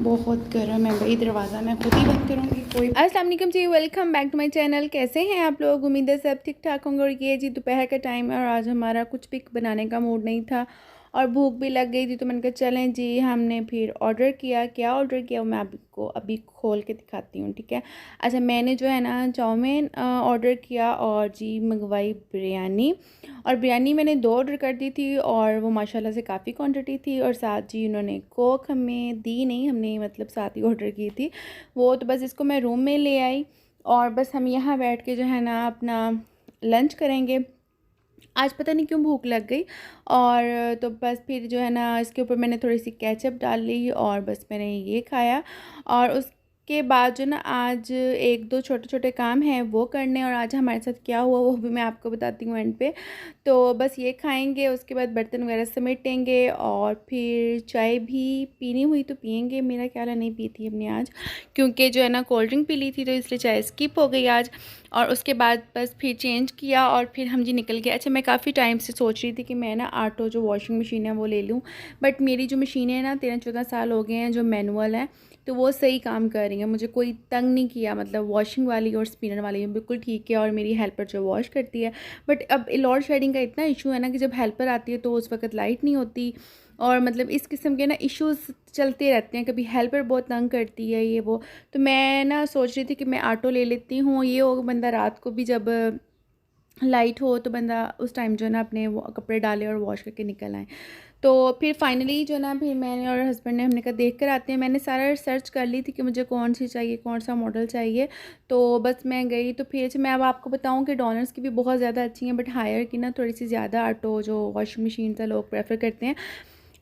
बहुत गर्म है भाई, दरवाज़ा मैं खुद ही बंद करूँगी। कोई अस्सलाम वालेकुम जी, welcome back to my channel. कैसे हैं आप लोग? उम्मीद है सब ठीक ठाक होंगे। और ये जी दोपहर का टाइम है और आज हमारा कुछ भी बनाने का मूड नहीं था और भूख भी लग गई थी, तो मैंने कहा चलें जी, हमने फिर ऑर्डर किया। क्या ऑर्डर किया वो मैं आपको अभी खोल के दिखाती हूँ, ठीक है। अच्छा, मैंने जो है ना चाउमीन ऑर्डर किया और जी मंगवाई बिरयानी। और बिरयानी मैंने 2 ऑर्डर कर दी थी और वो माशाल्लाह से काफ़ी क्वांटिटी थी। और साथ जी उन्होंने कोक हमें दी नहीं, हमने मतलब साथ ही ऑर्डर की थी वो। तो बस इसको मैं रूम में ले आई और बस हम यहाँ बैठ के जो है ना अपना लंच करेंगे। आज पता नहीं क्यों भूख लग गई और तो बस फिर जो है ना इसके ऊपर मैंने थोड़ी सी केचप डाल ली और बस मैंने ये खाया। और उसके बाद जो ना आज एक दो छोटे छोटे काम हैं वो करने, और आज हमारे साथ क्या हुआ वो भी मैं आपको बताती हूँ एंड पे। तो बस ये खाएंगे, उसके बाद बर्तन वगैरह समेटेंगे और फिर चाय भी पीनी हुई तो पियेंगे। मेरा ख्याल है नहीं पी थी हमने आज, क्योंकि जो है ना कोल्ड ड्रिंक पी ली थी तो इसलिए चाय स्किप हो गई आज। और उसके बाद बस फिर चेंज किया और फिर हम जी निकल गए। अच्छा, मैं काफ़ी टाइम से सोच रही थी कि मैं ना आटो जो वॉशिंग मशीन है वो ले लूँ, बट मेरी जो मशीन है ना 13-14 साल हो गए हैं जो मैनुअल है, तो वो सही काम कर रही है। मुझे कोई तंग नहीं किया, मतलब वॉशिंग वाली और स्पिनर वाली बिल्कुल ठीक है, और मेरी हेल्पर जो वॉश करती है। बट अब लोड शेडिंग का इतना इशू है ना कि जब हेल्पर आती है तो उस वक्त लाइट नहीं होती, और मतलब इस किस्म के ना इश्यूज़ चलते रहते हैं। कभी हेल्पर बहुत तंग करती है ये वो। तो मैं ना सोच रही थी कि मैं ऑटो ले लेती हूँ, ये हो बंदा रात को भी जब लाइट हो तो बंदा उस टाइम जो है ना अपने वो कपड़े डाले और वॉश करके निकल आए। तो फिर फाइनली जो ना फिर मैंने और हस्बैंड ने हमने कहा देख कर आते हैं। मैंने सारा सर्च कर ली थी कि मुझे कौन सी चाहिए, कौन सा मॉडल चाहिए। तो बस मैं गई तो फिर अच्छा, मैं अब आपको बताऊं कि डॉनर्स की भी बहुत ज़्यादा अच्छी हैं, बट हायर की ना थोड़ी सी ज़्यादा ऑटो जो वॉशिंग मशीन से लोग प्रेफर करते हैं।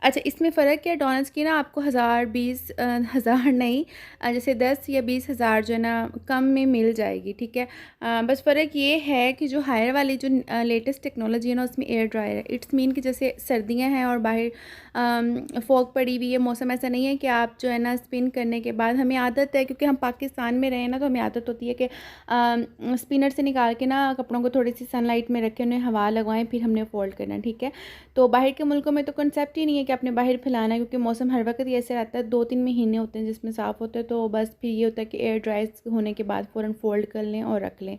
अच्छा, इसमें फ़र्क क्या है, डॉनर्स की ना आपको हज़ार 20 हज़ार नहीं, जैसे 10 या 20 हज़ार जो है ना कम में मिल जाएगी, ठीक है। बस फ़र्क ये है कि जो हायर वाली जो लेटेस्ट टेक्नोलॉजी है ना उसमें एयर ड्रायर है। इट्स मीन कि जैसे सर्दियां हैं और बाहर फॉग पड़ी हुई है, मौसम ऐसा नहीं है कि आप जो है ना स्पिन करने के बाद, हमें आदत है क्योंकि हम पाकिस्तान में रहे ना, तो हमें आदत होती है कि स्पिनर से निकाल के ना कपड़ों को थोड़ी सी सनलाइट में रखें, उन्हें हवा लगवाएं, फिर हमने फोल्ड करना, ठीक है। तो बाहर के मुल्कों में तो कंसेप्ट ही नहीं है कि आपने बाहर फैलाना है, क्योंकि मौसम हर वक्त ही ऐसे रहता है। 2-3 महीने होते हैं जिसमें साफ़ होते हैं, तो बस फिर ये होता है कि एयर ड्रायर होने के बाद फ़ौरन फोल्ड कर लें और रख लें।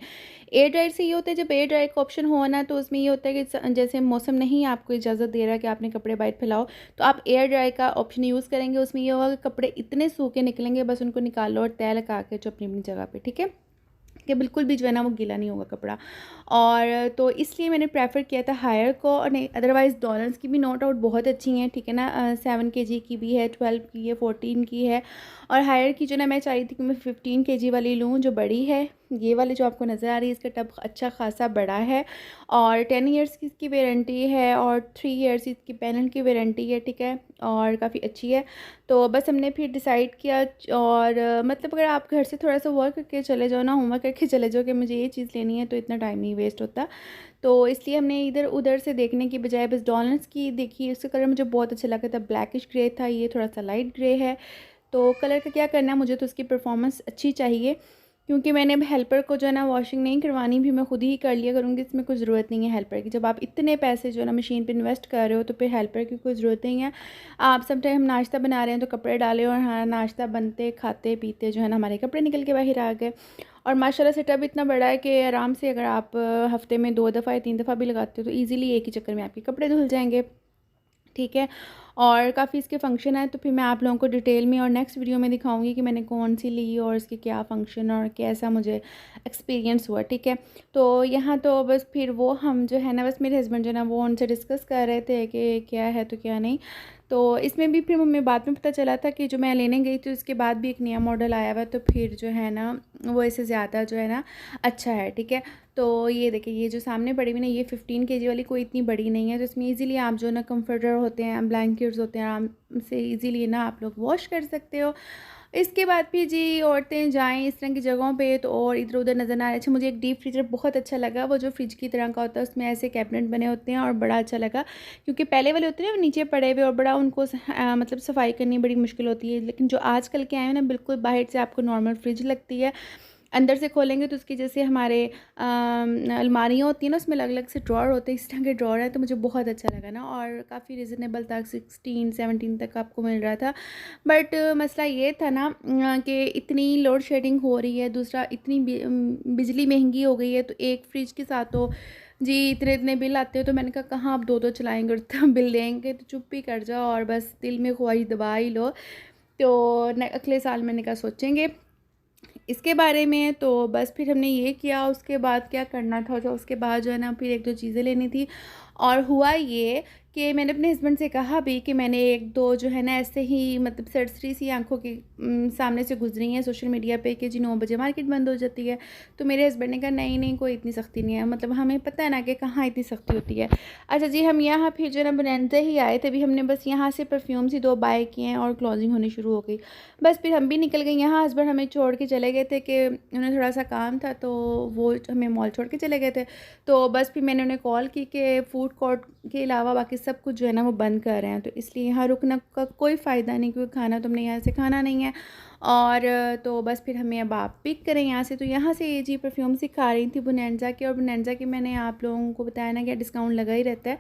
एयर ड्रायर से ये होता है, जब एयर ड्रायर का ऑप्शन हो ना तो उसमें ये होता है कि जैसे मौसम नहीं आपको इजाज़त दे रहा है कि आपने कपड़े बाहर फैलाओ, तो आप एयर ड्रायर का ऑप्शन यूज़ करेंगे। उसमें ये होगा कि कपड़े इतने सूखे निकलेंगे, बस उनको निकाल लो और तय लगा के जो अपनी अपनी जगह पर, ठीक है, कि बिल्कुल भी जो है ना वो गीला नहीं होगा कपड़ा। और तो इसलिए मैंने प्रेफर किया था हायर को, और नहीं अदरवाइज़ डॉलर्स की भी नो डाउट बहुत अच्छी हैं, ठीक है ना। 7 केजी की भी है, 12 की है, 14 की है। और हायर की जो ना मैं चाह रही थी कि मैं 15 केजी वाली लूँ जो बड़ी है। ये वाली जो आपको नज़र आ रही है इसका टब अच्छा खासा बड़ा है, और 10 ईयर्स की इसकी वारंटी है और 3 ईयर्स इसकी पैनल की वारंटी है, ठीक है, और काफ़ी अच्छी है। तो बस हमने फिर डिसाइड किया। और मतलब अगर आप घर से थोड़ा सा वर्क करके चले जाओ ना, होमवर्क करके चले जाओ कि मुझे ये चीज़ लेनी है, तो इतना टाइम नहीं वेस्ट होता। तो इसलिए हमने इधर उधर से देखने की बजाय बस डॉलर्स की देखी। उसका कलर मुझे बहुत अच्छा लगा था, ब्लैकिश ग्रे था, ये थोड़ा सा लाइट ग्रे है। तो कलर का क्या करना है, मुझे तो उसकी परफॉर्मेंस अच्छी चाहिए, क्योंकि मैंने अब हेल्पर को जो है ना वॉशिंग नहीं करवानी, भी मैं खुद ही कर लिया करूँगी। इसमें कोई ज़रूरत नहीं है हेल्पर की। जब आप इतने पैसे जो है ना मशीन पे इन्वेस्ट कर रहे हो तो फिर हेल्पर की कोई ज़रूरत नहीं है। आप सब टाइम हम नाश्ता बना रहे हैं तो कपड़े डाले, और हाँ नाश्ता बनते खाते पीते जो है ना हमारे कपड़े निकल के बाहर आ गए। और माशाल्लाह से टब इतना बड़ा है कि आराम से अगर आप हफ्ते में 2 दफ़ा या 3 दफ़ा भी लगाते हो तो ईज़िली एक ही चक्कर में आपके कपड़े धुल जाएंगे, ठीक है। और काफ़ी इसके फ़ंक्शन है, तो फिर मैं आप लोगों को डिटेल में और नेक्स्ट वीडियो में दिखाऊंगी कि मैंने कौन सी ली और इसके क्या फ़ंक्शन और कैसा मुझे एक्सपीरियंस हुआ, ठीक है। तो यहाँ तो बस फिर वो हम जो है ना, बस मेरे हस्बैंड जो है ना वो उनसे डिस्कस कर रहे थे कि क्या है तो क्या नहीं। तो इसमें भी फिर हमें बाद में पता चला था कि जो मैं लेने गई थी उसके बाद भी एक नया मॉडल आया हुआ है, तो फिर जो है ना वो इससे ज़्यादा जो है ना अच्छा है, ठीक है। तो ये देखिए, ये जो सामने पड़ी हुई ना ये 15 केजी वाली कोई इतनी बड़ी नहीं है, तो इसमें इजीली आप जो ना कंफर्टर होते हैं, ब्लैंकेट्स होते हैं, आराम से इजीली ना आप लोग वॉश कर सकते हो। इसके बाद भी जी औरतें जाएं इस तरह की जगहों पे तो और इधर उधर नज़र ना आए। अच्छा, मुझे एक डीप फ्रीजर बहुत अच्छा लगा, वो जो फ्रिज की तरह का होता है उसमें ऐसे कैबिनेट बने होते हैं, और बड़ा अच्छा लगा, क्योंकि पहले वाले होते हैं ना वो नीचे पड़े हुए और बड़ा उनको मतलब सफाई करनी बड़ी मुश्किल होती है। लेकिन जो आजकल के आए हैं ना बिल्कुल बाहर से आपको नॉर्मल फ्रिज लगती है, अंदर से खोलेंगे तो उसकी जैसे हमारे अलमारियाँ होती हैं ना, उसमें अलग अलग से ड्रॉर होते हैं, इस तरह के ड्रॉर है। तो मुझे बहुत अच्छा लगा ना, और काफ़ी रिजनेबल था, 16-17 तक आपको मिल रहा था। बट मसला ये था ना कि इतनी लोड शेडिंग हो रही है, दूसरा इतनी बिजली महंगी हो गई है, तो एक फ्रिज के साथ तो जी इतने इतने बिल आते हैं। तो मैंने कहा कहाँ आप दो दो चलाएंगे, और इतना बिल देंगे, तो चुप ही कर जाओ और बस दिल में ख्वाहिश दबा ही लो। तो अगले साल मैंने कहा सोचेंगे इसके बारे में। तो बस फिर हमने ये किया, उसके बाद क्या करना था, जो उसके बाद जो है ना फिर एक दो चीज़ें लेनी थी। और हुआ ये कि मैंने अपने हस्बैंड से कहा भी कि मैंने एक दो जो है ना ऐसे ही मतलब सरसरी सी आंखों के सामने से गुजरी हैं सोशल मीडिया पे कि जी 9 बजे मार्केट बंद हो जाती है। तो मेरे हस्बैंड ने कहा नहीं नहीं, कोई इतनी सख्ती नहीं है, मतलब हमें पता है ना कि कहाँ इतनी सख्ती होती है। अच्छा जी, हम यहाँ फिर जो है ना बनाते ही आए थे, भी हमने बस यहाँ से परफ्यूम्स ही 2 बाय किए हैं और क्लोजिंग होनी शुरू हो गई। बस फिर हम भी निकल गए यहाँ, हस्बैंड हमें छोड़ के चले गए थे कि उन्हें थोड़ा सा काम था, तो वो हमें मॉल छोड़ के चले गए थे। तो बस फिर मैंने उन्हें कॉल की कि फ़ूड कोर्ट के अलावा बाकी सब कुछ जो है ना वो बंद कर रहे हैं, तो इसलिए यहाँ रुकना का कोई फ़ायदा नहीं, क्योंकि खाना तो हमने यहाँ से खाना नहीं है। और तो बस फिर हमें अब आप पिक करें यहाँ से। तो यहाँ से ये जी परफ्यूम सिखा रही थी बोनेंजा की, और बोनेंजा की मैंने आप लोगों को बताया ना कि डिस्काउंट लगा ही रहता है।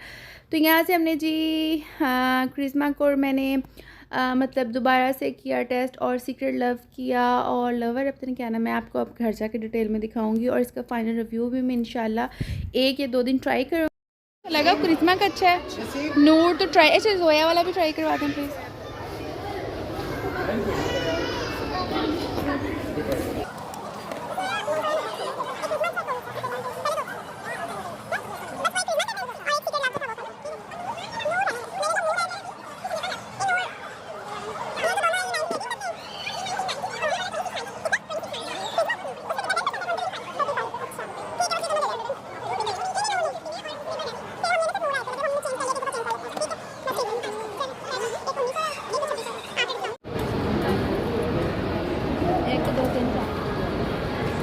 तो यहाँ से हमने जी क्रिस्मा को मैंने मतलब दोबारा से किया टेस्ट, और सीक्रेट लव किया, और लवर अब तक क्या ना, मैं आपको अब घर जाके डिटेल में दिखाऊंगी, और इसका फाइनल रिव्यू भी मैं इंशाल्लाह 1 या 2 दिन ट्राई करूँगी। लगा क्रिस्मा का अच्छा है, नूर तो ट्राई, अच्छा जोया वाला भी ट्राई करवा दें प्लीज़।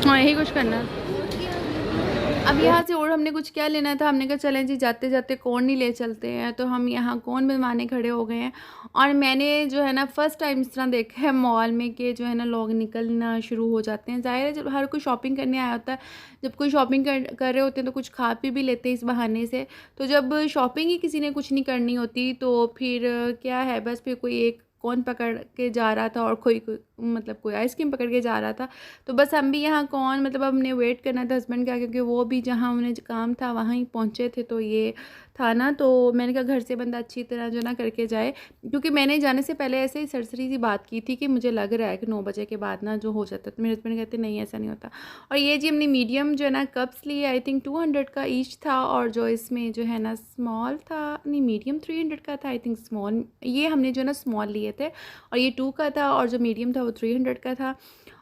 हाँ यही कुछ करना है। अब यहाँ से और हमने कुछ क्या लेना था, हमने कहा चलें जी जाते जाते कौन नहीं ले चलते हैं। तो हम यहाँ कौन बनवाने खड़े हो गए हैं, और मैंने जो है ना फ़र्स्ट टाइम इस तरह देखा है मॉल में कि जो है ना लोग निकलना शुरू हो जाते हैं। ज़ाहिर है जब हर कोई शॉपिंग करने आया होता है, जब कोई शॉपिंग कर रहे होते हैं तो कुछ खा पी भी लेते हैं इस बहाने से। तो जब शॉपिंग ही किसी ने कुछ नहीं करनी होती, तो फिर क्या है, बस फिर कोई एक कौन पकड़ के जा रहा था, और कोई मतलब कोई आइसक्रीम पकड़ के जा रहा था। तो बस हम भी यहाँ कौन, मतलब अब हमने वेट करना था हस्बैंड का, क्योंकि वो भी जहाँ उन्हें काम था वहाँ ही पहुँचे थे। तो ये था ना, तो मैंने कहा घर से बंदा अच्छी तरह जो ना करके जाए, क्योंकि मैंने जाने से पहले ऐसे ही सरसरी सी बात की थी कि मुझे लग रहा है कि 9 बजे के बाद ना जो हो जाता है। तो मेरे हस्बैंड कहते नहीं ऐसा नहीं होता। और ये जी हमने मीडियम जो है ना कप्स लिए, आई थिंक 200 का ईच था, और जो इसमें जो है ना स्मॉल था, नहीं मीडियम 300 का था आई थिंक स्मॉल, ये हमने जो ना स्मॉल लिए थे, और ये 2 का था, और जो मीडियम था वो 300 का था।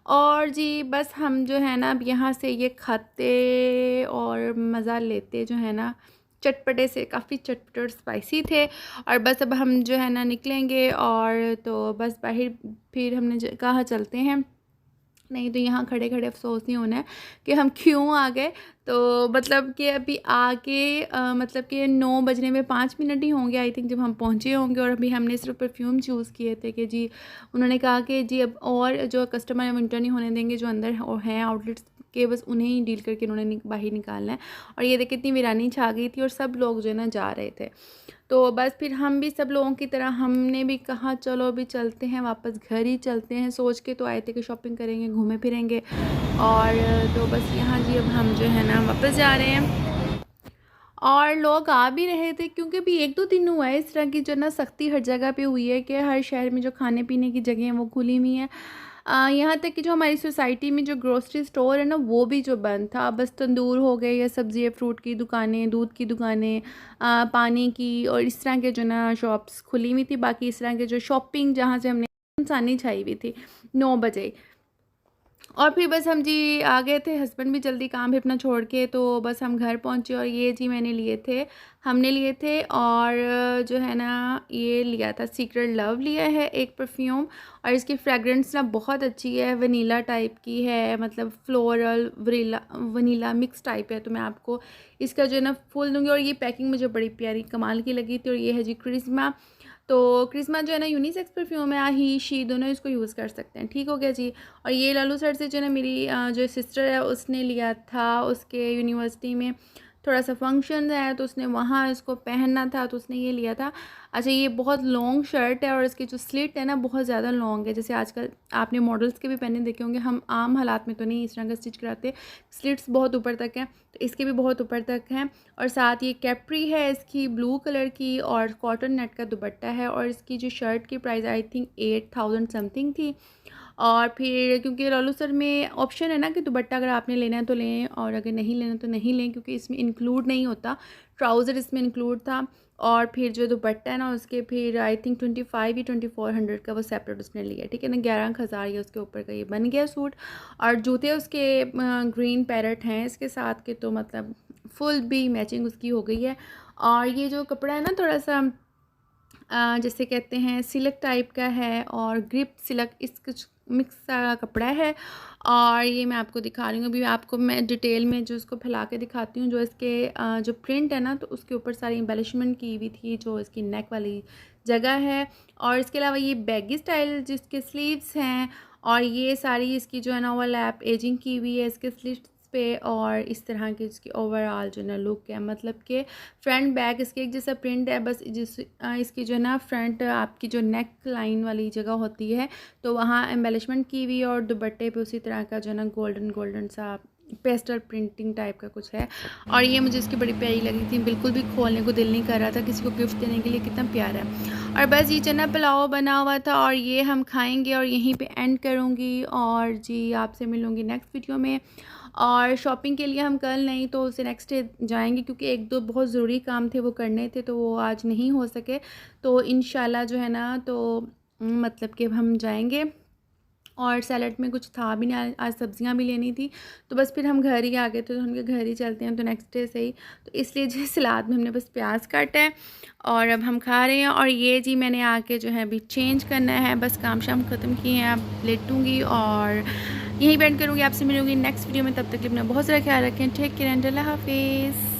और जी बस हम जो है ना अब यहाँ से ये खाते और मज़ा लेते जो है ना, चटपटे से, काफ़ी चटपटे और स्पाइसी थे। और बस अब हम जो है ना निकलेंगे, और तो बस बाहर फिर हमने कहा चलते हैं, नहीं तो यहाँ खड़े खड़े अफसोस नहीं होना है कि हम क्यों आ गए। तो मतलब कि अभी आके मतलब कि 9 बजने में 5 मिनट ही होंगे आई थिंक जब हम पहुँचे होंगे। और अभी हमने सिर्फ परफ्यूम चूज़ किए थे कि जी उन्होंने कहा कि जी अब और जो कस्टमर है विंटर नहीं होने देंगे, जो अंदर हैं आउटलेट्स के, बस उन्हें ही डील करके उन्होंने बाहर निकालना है। और ये देखिए इतनी वीरानी छा गई थी, और सब लोग जो है ना जा रहे थे। तो बस फिर हम भी सब लोगों की तरह हमने भी कहा चलो अभी चलते हैं, वापस घर ही चलते हैं। सोच के तो आए थे कि शॉपिंग करेंगे, घूमे फिरेंगे, और तो बस यहाँ जी अब हम जो है ना वापस जा रहे हैं। और लोग आ भी रहे थे, क्योंकि अभी 1-2 दिन हुआ है इस तरह की जो ना सख्ती हर जगह पे हुई है कि हर शहर में जो खाने पीने की जगह हैं वो खुली हुई हैं। यहाँ तक कि जो हमारी सोसाइटी में जो ग्रोसरी स्टोर है ना वो भी जो बंद था, बस तंदूर हो गए या सब्ज़ी फ्रूट की दुकानें, दूध की दुकानें, पानी की और इस तरह के जो ना शॉप्स खुली हुई थी। बाकी इस तरह के जो शॉपिंग जहाँ से हमने इंसानी छाई हुई थी 9 बजे। और फिर बस हम जी आ गए थे, हस्बैंड भी जल्दी काम भी अपना छोड़ के, तो बस हम घर पहुँचे। और ये जी हमने लिए थे, और जो है ना ये लिया था सीक्रेट लव लिया है एक परफ्यूम। और इसकी फ्रेगरेंस ना बहुत अच्छी है, वनीला टाइप की है, मतलब फ्लोरल वनीला मिक्स टाइप है। तो मैं आपको इसका जो है ना फुल दूँगी। और ये पैकिंग मुझे बड़ी प्यारी कमाल की लगी थी। और ये है जी क्रिस्मा। तो क्रिस्मा जो है ना यूनिसेक्स परफ्यूम है, ही शी दोनों इसको यूज़ कर सकते हैं। ठीक हो गया जी। और ये लालू सर से जो है ना मेरी जो सिस्टर है उसने लिया था, उसके यूनिवर्सिटी में थोड़ा सा फंक्शन है तो उसने वहाँ इसको पहनना था तो उसने ये लिया था। अच्छा, ये बहुत लॉन्ग शर्ट है और इसकी जो स्लिट है ना बहुत ज़्यादा लॉन्ग है। जैसे आजकल आपने मॉडल्स के भी पहने देखे होंगे, हम आम हालात में तो नहीं इस तरह का स्टिच कराते, स्लिट्स बहुत ऊपर तक हैं, तो इसके भी बहुत ऊपर तक हैं। और साथ ये कैप्री है इसकी ब्लू कलर की और कॉटन नेट का दुपट्टा है। और इसकी जो शर्ट की प्राइस आई थिंक 8000 समथिंग थी। और फिर क्योंकि लालू सर में ऑप्शन है ना कि दुपट्टा अगर आपने लेना है तो लें और अगर नहीं लेना तो नहीं लें, क्योंकि इसमें इंक्लूड नहीं होता, ट्राउज़र इसमें इंक्लूड था। और फिर जो दुपट्टा है ना उसके फिर आई थिंक 25 या 2400 का वो सेपरेट उसने लिया। ठीक है ना, 11,000 या उसके ऊपर का ये बन गया सूट। और जूते उसके ग्रीन पैरेट हैं इसके साथ के, तो मतलब फुल भी मैचिंग उसकी हो गई है। और ये जो कपड़ा है ना थोड़ा सा जैसे कहते हैं सिल्क टाइप का है और ग्रिप सिल्क इस कुछ मिक्स सा कपड़ा है। और ये मैं आपको दिखा रही हूँ, अभी आपको मैं डिटेल में जो इसको फैला के दिखाती हूँ। जो इसके जो प्रिंट है ना तो उसके ऊपर सारी एम्बेलिशमेंट की हुई थी जो इसकी नेक वाली जगह है। और इसके अलावा ये बैगी स्टाइल जिसके स्लीव्स हैं, और ये सारी इसकी जो है ना ओवरलैप एजिंग की हुई है इसके स्लीव्स पे। और इस तरह की इसकी ओवरऑल जो ना लुक है, मतलब कि फ्रंट बैक इसके एक जैसा प्रिंट है, बस इसकी जो ना फ्रंट आपकी जो नेक लाइन वाली जगह होती है तो वहाँ एम्बेलिशमेंट की हुई, और दुपट्टे पे उसी तरह का जो ना गोल्डन गोल्डन सा पेस्टल प्रिंटिंग टाइप का कुछ है। और ये मुझे इसकी बड़ी प्यारी लगी थी, बिल्कुल भी खोलने को दिल नहीं कर रहा था, किसी को गिफ्ट देने के लिए, कितना प्यारा है। और बस ये चना पुलाव बना हुआ था और ये हम खाएंगे और यहीं पे एंड करूँगी। और जी आपसे मिलूँगी नेक्स्ट वीडियो में। और शॉपिंग के लिए हम कल नहीं तो उसे नेक्स्ट डे जाएंगे, क्योंकि एक दो बहुत ज़रूरी काम थे वो करने थे तो वो आज नहीं हो सके। तो इंशाल्लाह जो है ना तो मतलब कि हम जाएंगे। और सैलड में कुछ था भी नहीं, आज सब्जियां भी लेनी थी, तो बस फिर हम घर ही आ गए थे, तो उनके घर ही चलते हैं तो नेक्स्ट डे से ही। तो इसलिए जो सलाद में हमने बस प्याज काटा है और अब हम खा रहे हैं। और ये जी मैंने आके जो है अभी चेंज करना है, बस काम शाम ख़त्म किए हैं, अब लेटूँगी और यहीं बैंड करूँगी। आपसे मिलूँगी नेक्स्ट वीडियो में, तब तक के लिए अपना बहुत सारा ख्याल रखें। टेक केयर एंड अल्लाह हाफिज़।